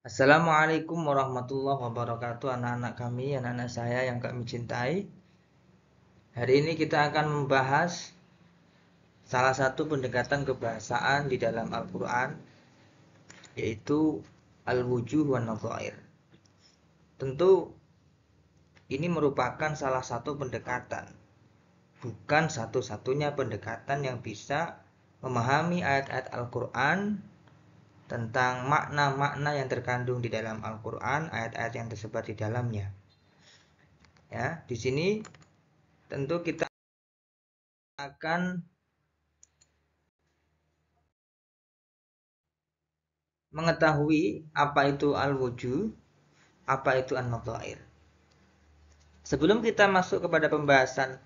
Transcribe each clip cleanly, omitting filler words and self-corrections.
Assalamualaikum warahmatullahi wabarakatuh, anak-anak kami, anak-anak saya yang kami cintai. Hari ini kita akan membahas salah satu pendekatan kebahasaan di dalam Al-Quran, yaitu Al-Wujuh wan Nadhair. Tentu ini merupakan salah satu pendekatan, bukan satu-satunya pendekatan yang bisa memahami ayat-ayat Al-Quran tentang makna-makna yang terkandung di dalam Al-Quran, ayat-ayat yang tersebar di dalamnya. Ya, di sini tentu kita akan mengetahui apa itu al-wujuh, apa itu an-nadhair. Sebelum kita masuk kepada pembahasan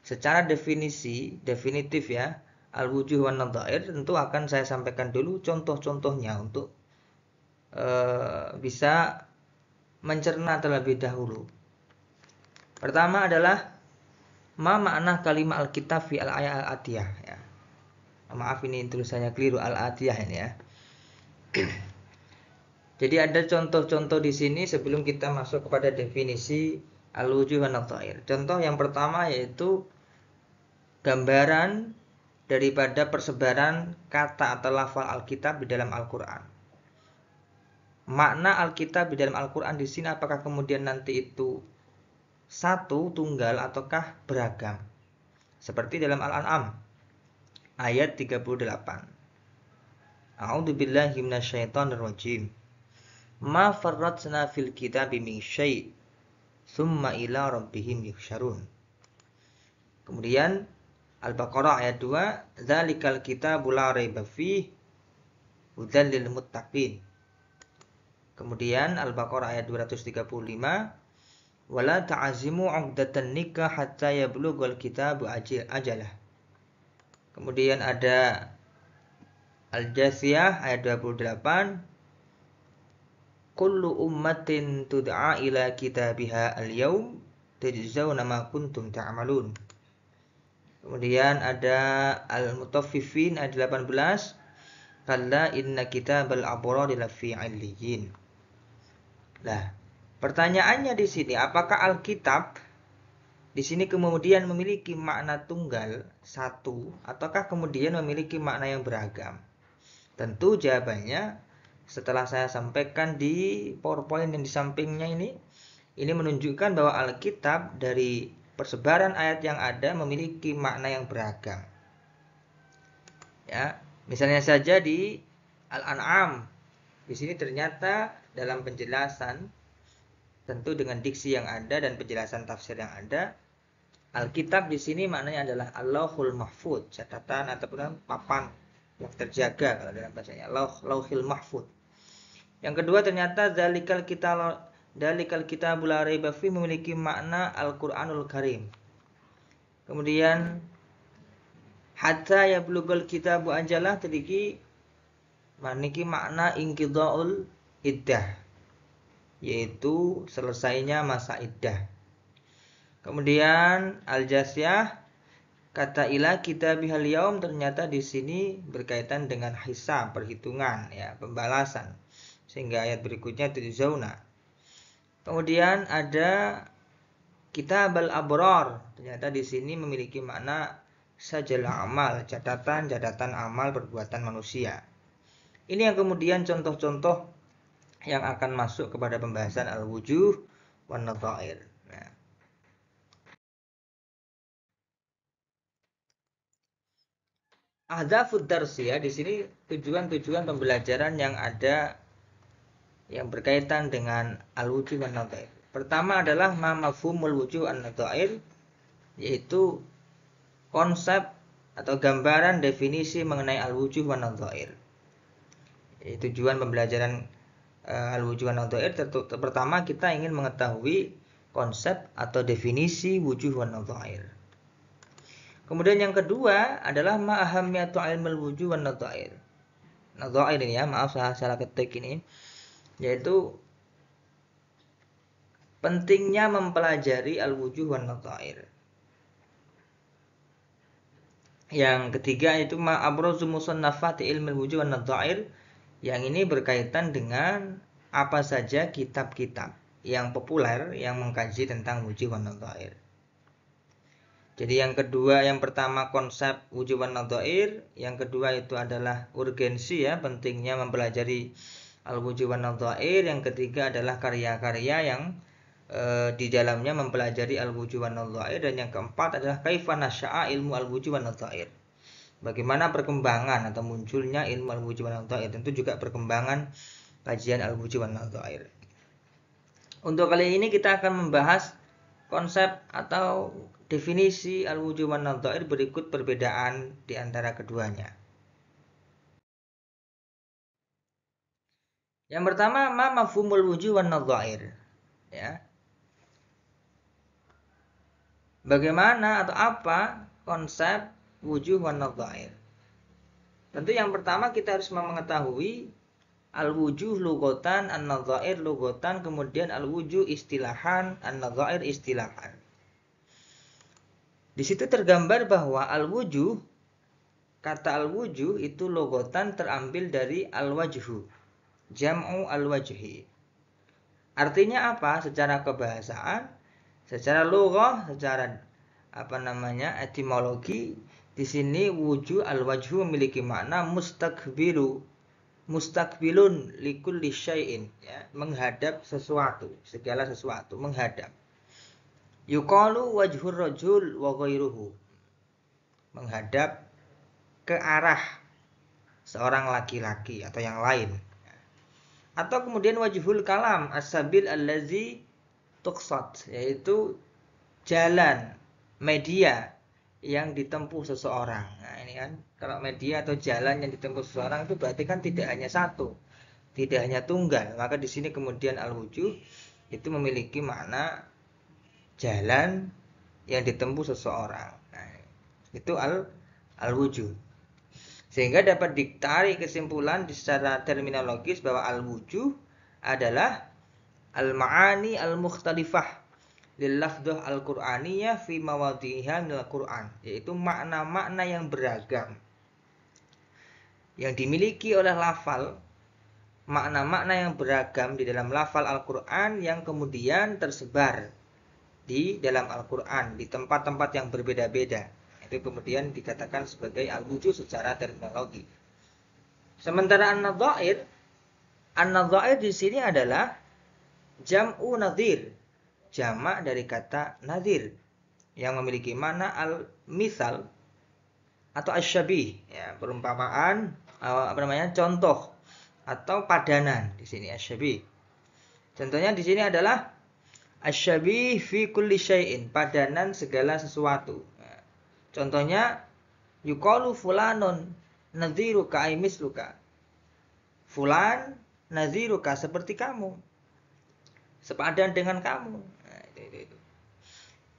secara definitif ya, al-wujuh wan nadhair, tentu akan saya sampaikan dulu contoh-contohnya untuk bisa mencerna terlebih dahulu. Pertama adalah ma makna kalimat al-kitab fi al-ayat al-atiyah ya. Maaf ini tulisannya keliru, al-atiyah ini ya. Jadi ada contoh-contoh di sini sebelum kita masuk kepada definisi al-wujuh wan nadhair. Contoh yang pertama yaitu gambaran daripada persebaran kata atau lafal Alkitab di dalam Al-Qur'an. Makna Alkitab di dalam Al-Qur'an di sini apakah kemudian nanti itu satu, tunggal ataukah beragam? Seperti dalam Al-An'am ayat 38. A'udzubillahi minasyaitonirrajim. Ma farratna fil kitabi min syai' summa ila rabbihim yuhsyarun. Kemudian Al-Baqarah ayat 2, dzalikal kitabu la raiba fihi hudzal lil muttaqin. Kemudian Al-Baqarah ayat 235, wala ta'azimu 'uqdatan nikah hatta yablughal kitabu ajalah. Kemudian ada Al-Jasiyah ayat 28, kullu ummatin tud'a ila kitabiha al-yawm tujzauna ma kuntum ta'malun. Kemudian ada Al-Mutaffifin ayat 18, kalla inna kitabal abrari lafi 'illiyyin. Nah, pertanyaannya di sini, apakah Alkitab di sini kemudian memiliki makna tunggal satu ataukah kemudian memiliki makna yang beragam? Tentu jawabannya setelah saya sampaikan di PowerPoint yang di sampingnya ini menunjukkan bahwa Alkitab dari persebaran ayat yang ada memiliki makna yang beragam. Ya, misalnya saja di Al-An'am. Di sini ternyata dalam penjelasan tentu dengan diksi yang ada dan penjelasan tafsir yang ada, Alkitab di sini maknanya adalah Allahul Mahfud, catatan ataupun papan yang terjaga kalau dalam bahasanya, Lauhil Mahfud. Yang kedua ternyata Dalikal kitabul la raiba fi memiliki makna Al-Qur'anul Karim. Kemudian hatta yablughal kitabu ajalah tadi memiliki makna inqidha'ul iddah, yaitu selesainya masa iddah. Kemudian Al-Jasiyah kata ila kitabihal yaum ternyata di sini berkaitan dengan hisab, perhitungan ya, pembalasan. Sehingga ayat berikutnya tujzauna. Kemudian ada kitabal abrar, ternyata di sini memiliki makna sajal amal, catatan amal perbuatan manusia. Ini yang kemudian contoh-contoh yang akan masuk kepada pembahasan al-wujuh wan nadhair. Nah, ahdafud darsi ya, di sini tujuan-tujuan pembelajaran yang ada yang berkaitan dengan al-wujuh wan nadhair. Pertama adalah mafhumul wujuh wan nadhair, yaitu konsep atau gambaran definisi mengenai al-wujuh wan nadhair. Tujuan pembelajaran al-wujuh wan nadhair pertama kita ingin mengetahui konsep atau definisi wujuh wan nadhair. Kemudian yang kedua adalah ma ahammiyatu ilmul wujuh wan nadhair. Nadhair ini ya, maaf saya salah ketik ini, yaitu pentingnya mempelajari al-wujuh wan nadhair. Yang ketiga itu ma'abrozu musannafati ilmil wujuh wan nadhair, yang ini berkaitan dengan apa saja kitab-kitab yang populer yang mengkaji tentang wujub wan nadhair. Jadi yang kedua, yang pertama konsep wujub wan nadhair, yang kedua itu adalah urgensi ya, pentingnya mempelajari al-wujub wan nadhair, yang ketiga adalah karya-karya yang di dalamnya mempelajari al-wujub wan nadhair, dan yang keempat adalah kaifa nasya'a ilmu al-wujub wan nadhair. Bagaimana perkembangan atau munculnya ilmu al-wujub wan nadhair, tentu juga perkembangan kajian al-wujub wan nadhair. Untuk kali ini kita akan membahas konsep atau definisi al-wujub wan nadhair, berikut perbedaan di antara keduanya. Yang pertama, ma mafhumul wujub wan nadhair. Ya. Bagaimana atau apa konsep wujub wan nadhair? Tentu yang pertama kita harus mengetahui al-wujuh lughatan, an-nadhair lughatan, kemudian al-wujuh istilahan, an-nadhair istilahan. Di situ tergambar bahwa al-wujuh, kata al-wujuh itu lughatan terambil dari al-wajhu, jam'u al-wajhi. Artinya apa? Secara kebahasaan, secara lughah, secara etimologi, di sini wujuh al-wajhu memiliki makna mustaqbilun likulli syai'in, ya, menghadap sesuatu, segala sesuatu, menghadap. Yuqalu wajhur rajul wa ghairuhu, menghadap ke arah seorang laki-laki atau yang lain. Atau kemudian wajhul kalam as-sabil allazi tuqsad, yaitu jalan, media yang ditempuh seseorang. Nah, ini kan kalau media atau jalan yang ditempuh seseorang itu berarti kan tidak hanya satu, tidak hanya tunggal. Maka di sini kemudian al-wujuh itu memiliki makna jalan yang ditempuh seseorang. Nah, itu al-wujuh. Sehingga dapat ditarik kesimpulan secara terminologis bahwa al-wujuh adalah al-ma'ani al-mukhtalifah lil lafdhah al-Qur'aniyah fi mawadhiha minal Qur'an, yaitu makna-makna yang beragam yang dimiliki oleh lafal, makna-makna yang beragam di dalam lafal Al-Qur'an yang kemudian tersebar di dalam Al-Qur'an di tempat-tempat yang berbeda-beda. Itu kemudian dikatakan sebagai al-wujuh secara terminologi. Sementara an-nadhair di sini adalah jam'u nadhir, jamak dari kata nadhir yang memiliki makna al-misal atau asyabih, ya, perumpamaan, contoh atau padanan. Di sini asyabih. Contohnya di sini adalah asyabih fi kulli syai'in, padanan segala sesuatu. Ya. Contohnya yuqalu fulanun nadhiruka ay misluka. Fulan nadhiruka, seperti kamu, sepadan dengan kamu. Nah, itu.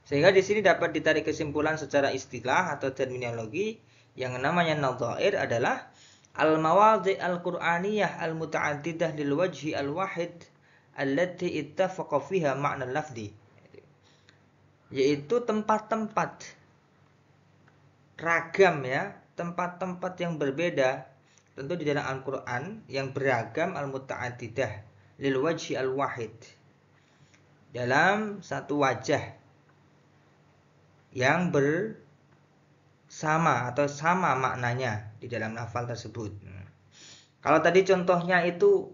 Sehingga di sini dapat ditarik kesimpulan secara istilah atau terminologi yang namanya nadhair adalah al-mawadhi' al-Qur'aniyah al-muta'addidah lil wajhi al-wahid allati ittafaqa fiha ma'na lafzi, yaitu tempat-tempat ragam, ya, tempat-tempat yang berbeda tentu di dalam Al-Qur'an yang beragam, al-muta'addidah lil wajhi al-wahid, dalam satu wajah yang bersama atau sama maknanya di dalam lafal tersebut. Kalau tadi contohnya itu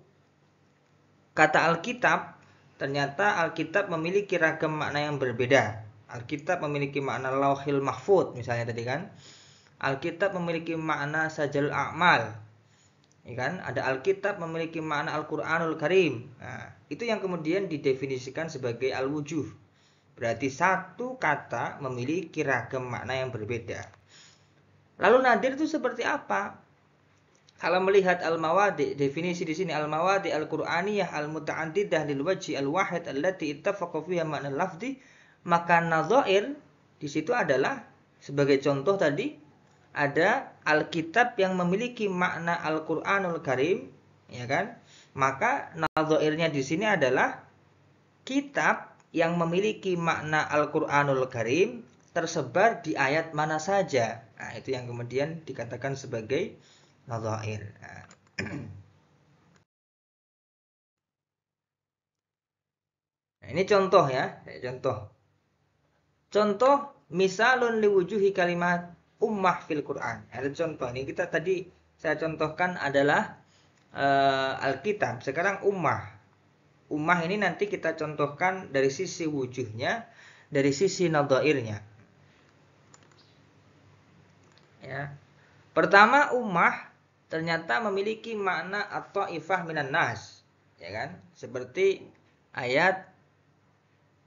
kata Alkitab, ternyata Alkitab memiliki ragam makna yang berbeda. Alkitab memiliki makna lauhil mahfud misalnya tadi kan. Alkitab memiliki makna sajal a'mal. Ya kan? Ada Alkitab memiliki makna Al-Qur'anul Karim. Nah, itu yang kemudian didefinisikan sebagai al-wujuh. Berarti satu kata memiliki ragam makna yang berbeda. Lalu nadir itu seperti apa? Kalau melihat al-mawadi', definisi di sini al-mawadi' al-Qur'aniyah al-muta'addidah lil wajhi al-wahid allati ittafaqa fiha ma'na lafzi, maka nadhair di situ adalah sebagai contoh tadi ada Alkitab yang memiliki makna Al-Qur'anul Karim, ya kan? Maka nadhairnya di sini adalah kitab yang memiliki makna Al-Qur'anul Karim tersebar di ayat mana saja. Nah, itu yang kemudian dikatakan sebagai nadhair. Nah. Ini contoh ya, contoh. Contoh misalun liwujuhi kalimat ummah fil Quran. Ada contoh ini kita tadi saya contohkan adalah Alkitab. Sekarang ummah. Ummah ini nanti kita contohkan dari sisi wujuhnya, dari sisi nadhairnya. Ya. Pertama, ummah ternyata memiliki makna at-ta'ifah minan nas, ya kan? Seperti ayat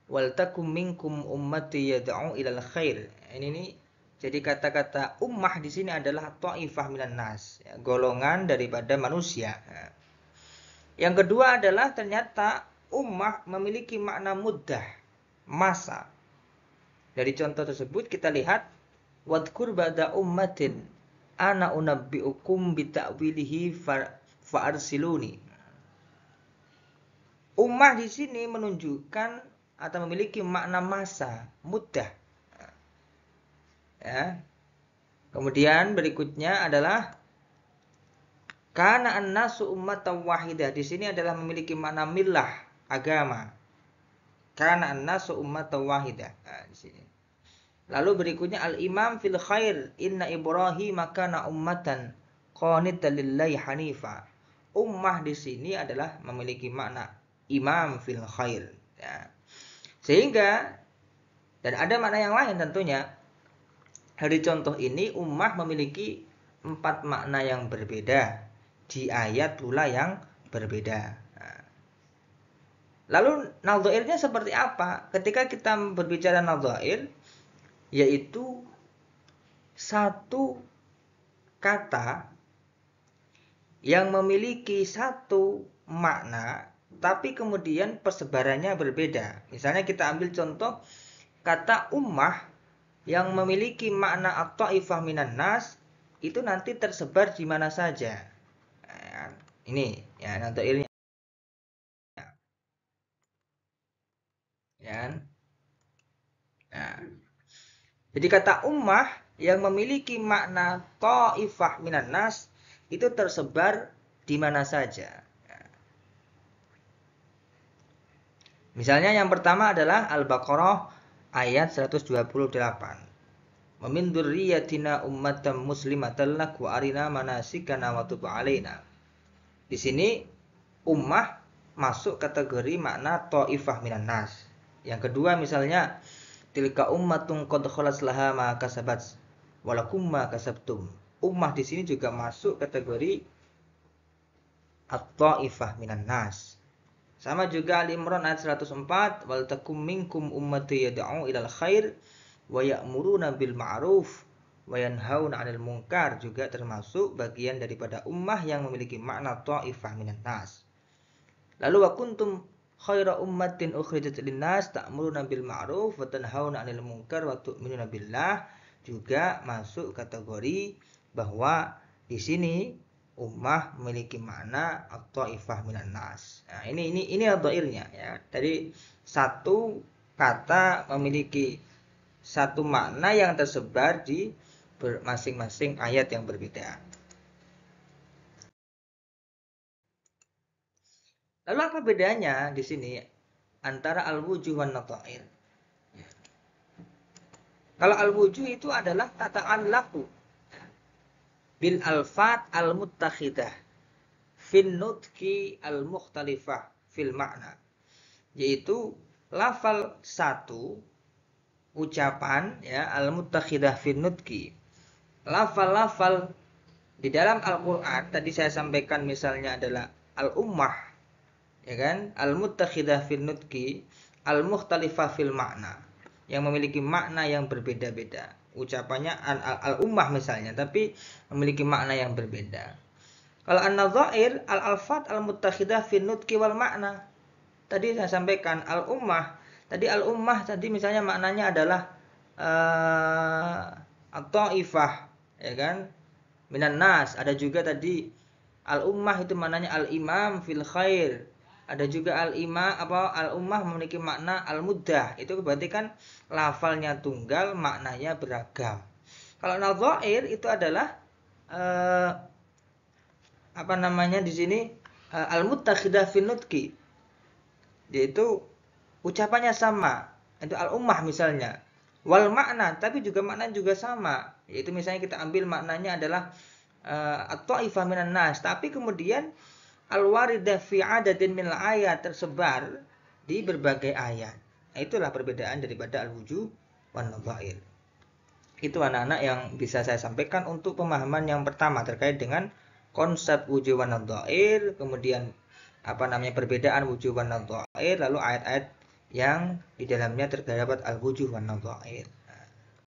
wal takum minkum ummati yad'u ilal khair. Ini jadi kata-kata ummah di sini adalah ta'ifah minan nas, ya, golongan daripada manusia. Ya. Yang kedua adalah ternyata ummah memiliki makna muddah, masa. Dari contoh tersebut kita lihat wadkur ba'da ummatin ana unabbiukum bita'wilihi fa'arsiluni. Ummah di sini menunjukkan atau memiliki makna masa, muddah. Ya. Kemudian berikutnya adalah karena an-nasu ummatan wahidah. Di sini adalah memiliki makna millah, agama. Karena an-nasu ummatan wahidah. Nah, di sini. Lalu berikutnya al-imam fil khair, inna Ibrahim kana ummatan qanitan lillahi hanifa. Ummah di sini adalah memiliki makna imam fil khair. Ya. Sehingga dan ada makna yang lain tentunya. Dari contoh ini ummah memiliki 4 makna yang berbeda di ayat pula yang berbeda. Nah. Lalu nadhairnya seperti apa? Ketika kita berbicara nadhair, yaitu satu kata yang memiliki satu makna, tapi kemudian persebarannya berbeda. Misalnya kita ambil contoh kata ummah yang memiliki makna at-ta'ifah minan nas, itu nanti tersebar di mana saja. Ini ya nadhairnya. Ya. Nah, jadi kata ummah yang memiliki makna ta'ifah minan nas itu tersebar di mana saja. Misalnya yang pertama adalah Al-Baqarah ayat 128. Min dzurriyyatina ummatan muslimatan lak wa arina manasikana wa tub alaina. Di sini ummah masuk kategori makna ta'ifah minan nas. Yang kedua misalnya tilka ummatun qad khalas laha ma kasabat walakum ma kasabtum. Ummah di sini juga masuk kategori at-ta'ifah minan nas. Sama juga Al-Imran ayat 104 wal takum minkum ummati yad'u ilal khair wa ya'muruna bil ma'ruf wa yanhauna 'anil munkar, juga termasuk bagian daripada ummah yang memiliki makna ta'ifah minan nas. Lalu wa kuntum khaira ummatin ukhrijat linnas ta'muruna bil ma'ruf wa tanhauna 'anil munkar wa tu'minuna billah, juga masuk kategori bahwa di sini ummah memiliki makna at-ta'ifah minan nas. Nah, ini dhairnya ya. Dari satu kata memiliki satu makna yang tersebar di masing-masing ayat yang berbeda. Lalu apa bedanya di sini antara al-wujuh wan nadhair? Kalau al-wujuh itu adalah tata'allaqu bil alfat al-muttakhidah fin nutqi al-mukhtalifah fil makna, yaitu lafal satu ucapan ya al-muttakhidah fin nutqi, lafal-lafal di dalam Al-Qur'an tadi saya sampaikan misalnya adalah al-ummah, ya kan, al-muttakhidah fin nutqi al-mukhtalifah fil makna, yang memiliki makna yang berbeda-beda. Ucapannya al-ummah misalnya, tapi memiliki makna yang berbeda. Kalau an-nadhair al-alfat al-muttakhidah fin nutqi wal makna. Tadi saya sampaikan al-ummah. Tadi al-ummah tadi misalnya maknanya adalah at-ta'ifah, ya kan? Minan nas. Ada juga tadi al-ummah itu maknanya al-imam fil khair. Ada juga al-ummah memiliki makna al-muddah. Itu berarti kan lafalnya tunggal, maknanya beragam. Kalau nadhair itu adalah di sini al-muttakhidah fin nutqi, yaitu ucapannya sama, itu al-ummah misalnya. Wal makna, tapi juga makna juga sama, yaitu misalnya kita ambil maknanya adalah at-ta'ifah minan nas, tapi kemudian al-waridah fi adadin min ayat tersebar di berbagai ayat. Itulah perbedaan daripada al-wujuh wan nadhair. Itu anak-anak yang bisa saya sampaikan untuk pemahaman yang pertama terkait dengan konsep wujuh wan nadhair, kemudian perbedaan wujuh wan nadhair, lalu ayat-ayat yang di dalamnya terdapat al-wujuh wan nadhair.